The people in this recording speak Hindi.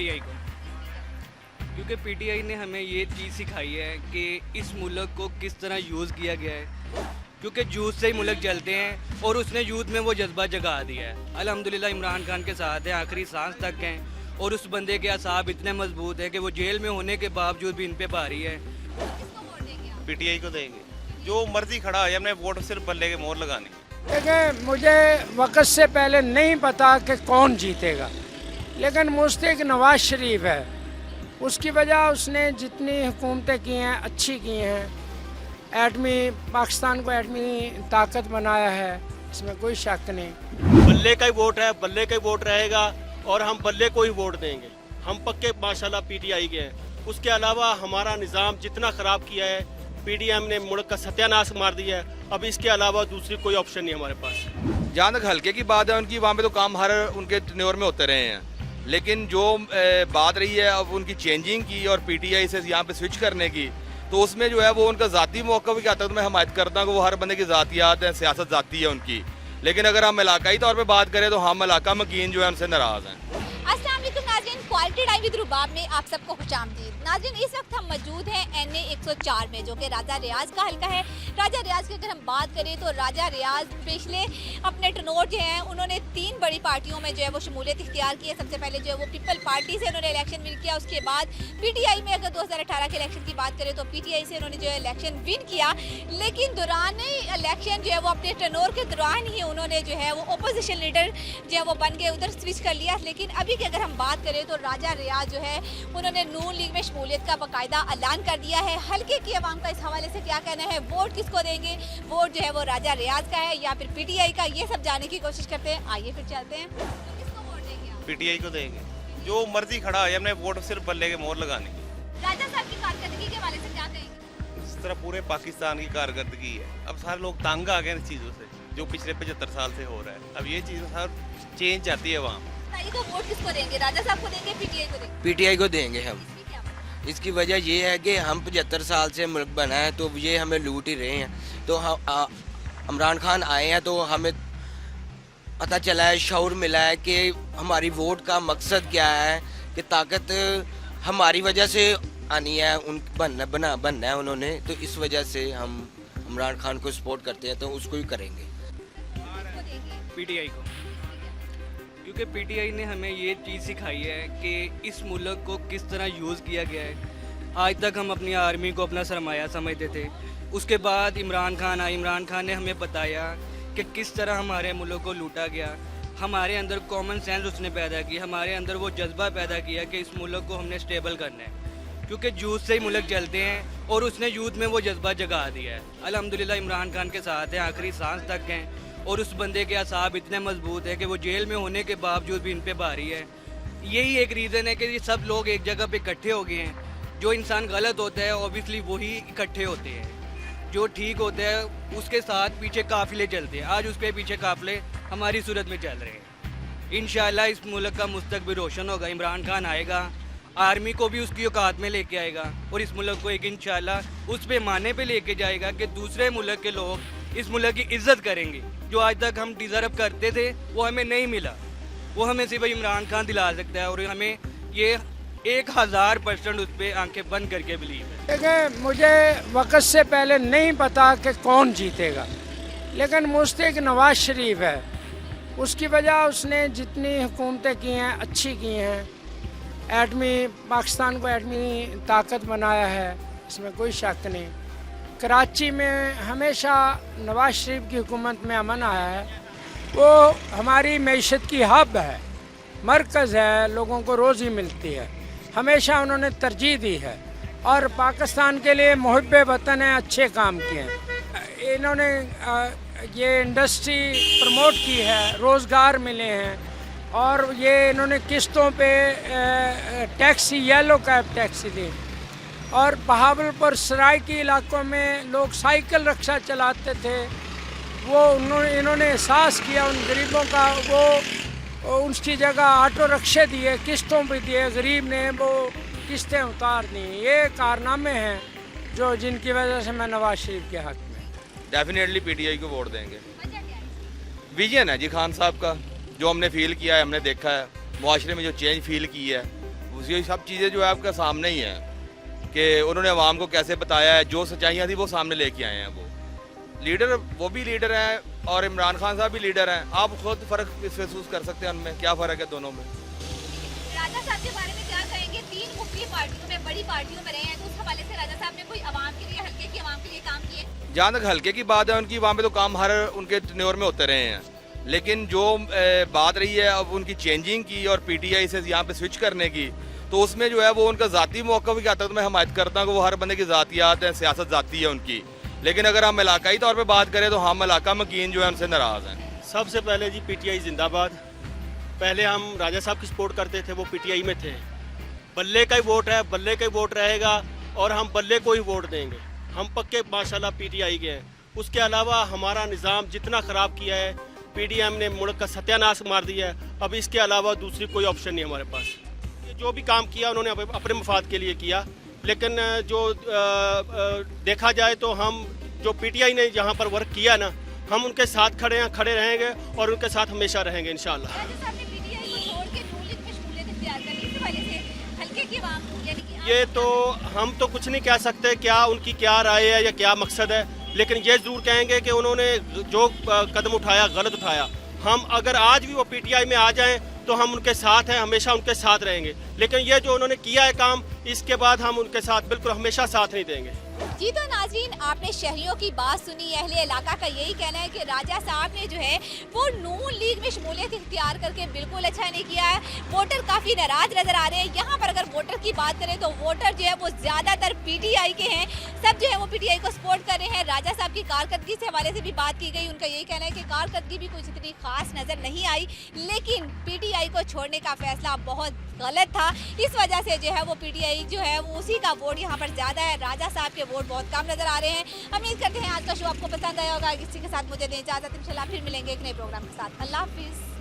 पीटीआई को, क्योंकि पीटीआई ने हमें ये चीज़ सिखाई है कि इस मुल्क को किस तरह यूज़ किया गया है, क्योंकि यूथ से ही मुल्क चलते हैं और उसने यूथ में वो जज्बा जगा दिया है। अल्हम्दुलिल्लाह इमरान खान के साथ हैं, आखिरी सांस तक हैं और उस बंदे के असाब इतने मजबूत है कि वो जेल में होने के बावजूद भी इन पे भारी है। पीटीआई को देंगे, जो मर्जी खड़ा है, हमने वोट सिर्फ बल्ले के मोहर लगानी। देखिए, मुझे वक्त से पहले नहीं पता कि कौन जीतेगा, लेकिन मुश्ताक नवाज शरीफ है। उसकी वजह उसने जितनी हुकूमतें की हैं अच्छी की हैं, एटमी पाकिस्तान को एटमी ताकत बनाया है, इसमें कोई शक नहीं। बल्ले का ही वोट है, बल्ले का ही वोट रहेगा और हम बल्ले को ही वोट देंगे। हम पक्के माशाल्लाह पीटीआई के हैं। उसके अलावा हमारा निज़ाम जितना ख़राब किया है, पीडीएम ने मुल्क का सत्यानाश मार दिया है। अब इसके अलावा दूसरी कोई ऑप्शन नहीं हमारे पास। जहाँ तक हल्के की बात है उनकी, वहाँ पे तो काम हर उनके टेन्योर में होते रहे हैं, लेकिन जो बात रही है अब उनकी चेंजिंग की और पीटीआई से यहाँ पे स्विच करने की, तो उसमें जो है वो उनका ज़ाती मौक़िफ़ भी कहता है, तो मैं हमायत करता हूँ कि वो हर बंदे की ज़ातियात हैं, सियासत ज़ाती है उनकी। लेकिन अगर हम इलाकाई तौर पे बात करें तो हम इलाका मकीन जो है उनसे नाराज़ हैं। अस्सलाम वालेकुम नाज़रीन, क्वालिटी टाइम विद रुबाब में आप सबको खुशामदीद। नाज़रीन, इस वक्त हम मौजूद हैं NA 104 में, जो कि राजा रियाज का हल्का है। राजा रियाज की अगर हम बात करें तो राजा रियाज पिछले अपने टनोर जो हैं उन्होंने 3 बड़ी पार्टियों में जो है वो शमूलियत इख्तियार की है। सबसे पहले जो है वो पीपल पार्टी से उन्होंने इलेक्शन विन किया। उसके बाद पीटीआई में अगर 2018 के इलेक्शन की बात करें तो पीटीआई से उन्होंने जो है इलेक्शन विन किया, लेकिन दौरान इलेक्शन जो है वो अपने टनोर के दौरान ही उन्होंने जो है वो अपोजिशन लीडर जो है वो बन के उधर स्विच कर लिया। लेकिन अभी की अगर हम बात करें तो राजा रियाज जो है उन्होंने नून लीग में शमूलियत का बाकायदा ऐलान कर दिया है। हल्के की आवाम का इस हवाले से क्या कहना है, वोट किसको देंगे, वोट जो है वो राजा रियाज का है या फिर पीटीआई का, ये सब जानने की कोशिश करते हैं। आइए फिर चलते हैं। तो किसको वोट देंगे आप? पीटीआई को देंगे, जो मर्जी खड़ा है, हमने वोट सिर्फ बल्ले के मोहर लगानी। राजा साहब की कारकर्दगी के हवाले से क्या कहेंगे? इस तरह पूरे पाकिस्तान की कारकर्दगी है। अब सारे लोग तंग आ गए इन चीज़ों से, जो पिछले 75 साल से हो रहा है। अब ये चीज़ हर चेंज चाहती है वहाँ। तो वोट किसको देंगे, राजा साहब को देंगे, पीटीआई को देंगे? पीटीआई को देंगे हम। इसकी क्या वजह? इसकी वजह ये है कि हम 75 साल से मुल्क बना है, तो ये हमें लूट ही रहे हैं। तो हम इमरान खान आए हैं तो हमें पता चला है, शऊर मिला है कि हमारी वोट का मकसद क्या है, कि ताकत हमारी वजह से आनी है, उन बनना है उन्होंने। तो इस वजह से हम इमरान खान को सपोर्ट करते हैं, तो उसको ही करेंगे। पीटीआई को, क्योंकि पीटीआई ने हमें ये चीज़ सिखाई है कि इस मुल्क को किस तरह यूज़ किया गया है। आज तक हम अपनी आर्मी को अपना सरमाया समझते थे, उसके बाद इमरान खान आए। इमरान खान ने हमें बताया कि किस तरह हमारे मुल्क को लूटा गया। हमारे अंदर कॉमन सेंस उसने पैदा किया, हमारे अंदर वो जज्बा पैदा किया कि इस मुल्क को हमने स्टेबल करना है, क्योंकि यूथ से ही मुल्क चलते हैं और उसने यूथ में वो जज्बा जगा दिया है। अल्हम्दुलिल्लाह इमरान खान के साथ हैं, आखिरी सांस तक हैं और उस बंदे के असाब इतने मजबूत है कि वो जेल में होने के बावजूद भी इन पे भारी है। यही एक रीज़न है कि ये सब लोग एक जगह पे इकट्ठे हो गए हैं। जो इंसान गलत होता है ऑब्वियसली वही इकट्ठे होते हैं, जो ठीक होता है उसके साथ पीछे काफिले चलते हैं। आज उसके पीछे काफिले हमारी सूरत में चल रहे हैं। इंशाल्लाह इस मुल्क का मुस्तकबिल रोशन होगा। इमरान खान आएगा, आर्मी को भी उसकी औकात में लेके आएगा और इस मुल्क को एक इंशाल्लाह उस पैमाने पे लेके जाएगा कि दूसरे मुल्क के लोग इस मुल्क की इज्जत करेंगे। जो आज तक हम डिज़र्व करते थे वो हमें नहीं मिला, वो हमें सिर्फ इमरान खान दिला सकता है और हमें ये 1000% उस पर आंखें बंद करके बिलीव है। देखिए, मुझे वक्त से पहले नहीं पता कि कौन जीतेगा, लेकिन मुश्ताक नवाज शरीफ है। उसकी वजह उसने जितनी हुकूमतें की हैं अच्छी की हैं, एटमी पाकिस्तान को एटमी ताकत बनाया है, इसमें कोई शक नहीं। कराची में हमेशा नवाज शरीफ की हुकूमत में अमन आया है। वो हमारी मैशत की हब है, मरकज़ है, लोगों को रोज़ी मिलती है, हमेशा उन्होंने तरजीह दी है और पाकिस्तान के लिए मुहिब्बे वतन है, अच्छे काम किए हैं। इन्होंने ये इंडस्ट्री प्रमोट की है, रोज़गार मिले हैं और ये इन्होंने किस्तों पे टैक्सी, येलो कैब टैक्सी दी। और बहावलपुर सराइकी इलाकों में लोग साइकिल रिक्शा चलाते थे, वो इन्होंने एहसास किया उन गरीबों का, वो उसकी जगह ऑटो रिक्शे दिए, किस्तों पे दिए, गरीब ने वो किस्तें उतार दी। ये कारनामे हैं जो जिनकी वजह से मैं नवाज शरीफ के हक में। डेफिनेटली पीटीआई को वोट देंगे। विजन है जी खान साहब का, जो हमने फील किया है, हमने देखा है, मुआशरे में जो चेंज फील की है ये सब चीज़ें जो है आपके सामने ही हैं कि उन्होंने अवाम को कैसे बताया है, जो सच्चाइयाँ थी वो सामने लेके आए हैं। वो लीडर, वो भी लीडर हैं और इमरान खान साहब भी लीडर हैं। आप खुद फ़र्क महसूस कर सकते हैं उनमें, क्या फ़र्क है दोनों में। राजा साहब के बारे में क्या कहेंगे? 3 मुख्तलिफ पार्टियों में, बड़ी पार्टियों में रहे हैं, तो उस हवाले से राजा साहब ने कोई आवाम के लिए, हल्के की आवाम के लिए काम किए? जहाँ तक हल्के की बात है उनकी, वहाँ पे तो काम हर उनके टेन्योर में होते रहे हैं, लेकिन जो बात रही है अब उनकी चेंजिंग की और पीटीआई से यहाँ पे स्विच करने की, तो उसमें जो है वो उनका ज़ाती मौक़िफ़ की हद तक मैं हमायत करता हूँ कि वो हर बंदे की ज़ातियात है, सियासत ज़ाती है उनकी। लेकिन अगर हम इलाकाई तौर पे बात करें तो हम इलाका मकीन जो है उनसे नाराज़ हैं। सबसे पहले जी पीटीआई जिंदाबाद। पहले हम राजा साहब की सपोर्ट करते थे, वो पीटीआई में थे। बल्ले का ही वोट है, बल्ले का ही वोट रहेगा और हम बल्ले को ही वोट देंगे। हम पक्के माशाल्लाह पीटीआई के हैं। उसके अलावा हमारा निज़ाम जितना ख़राब किया है, पीडीएम ने मुल्क का सत्यानाश मार दिया है। अब इसके अलावा दूसरी कोई ऑप्शन नहीं हमारे पास। जो भी काम किया उन्होंने अपने मफाद के लिए किया, लेकिन जो देखा जाए तो हम जो पीटीआई ने जहाँ पर वर्क किया ना, हम उनके साथ खड़े रहेंगे और उनके साथ हमेशा रहेंगे इंशाल्लाह। राजा साहब ने पीटीआई को छोड़ के नून लीग में शमूलियत इख्तियार कर ली, इस वजह से हल्के की आवाम, यानी कि ये तो हम तो कुछ नहीं कह सकते क्या उनकी क्या राय है या क्या मकसद है, लेकिन ये ज़रूर कहेंगे कि उन्होंने जो कदम उठाया गलत उठाया। हम अगर आज भी वो पीटीआई में आ जाएं तो हम उनके साथ हैं, हमेशा उनके साथ रहेंगे। लेकिन ये जो उन्होंने किया है काम, इसके बाद हम उनके साथ बिल्कुल हमेशा साथ नहीं देंगे। जी तो नाज़रीन, आपने शहरियों की बात सुनी। अहले इलाका का यही कहना है कि राजा साहब ने जो है वो नून लीग में शमूलियत इख्तियार करके बिल्कुल अच्छा नहीं किया है। वोटर काफ़ी नाराज नज़र आ रहे हैं। यहाँ पर अगर वोटर की बात करें तो वोटर जो है वो ज़्यादातर पीटीआई के हैं। सब जो है वो पीटीआई को सपोर्ट कर रहे हैं। राजा साहब की कारकर्दगी से हवाले से भी बात की गई। उनका यही कहना है कि कारकर्दगी भी कुछ इतनी खास नज़र नहीं आई, लेकिन पीटीआई को छोड़ने का फैसला बहुत गलत था। इस वजह से जो है वो पीटीआई जो है वो उसी का वोट यहाँ पर ज़्यादा है। राजा साहब के वोट बहुत कम नज़र आ रहे हैं। उम्मीद करते हैं आज का शो आपको पसंद आया होगा। इसी के साथ मुझे दें इजाज़त, इंशाल्लाह फिर मिलेंगे एक नए प्रोग्राम के साथ। अल्लाह हाफिज़।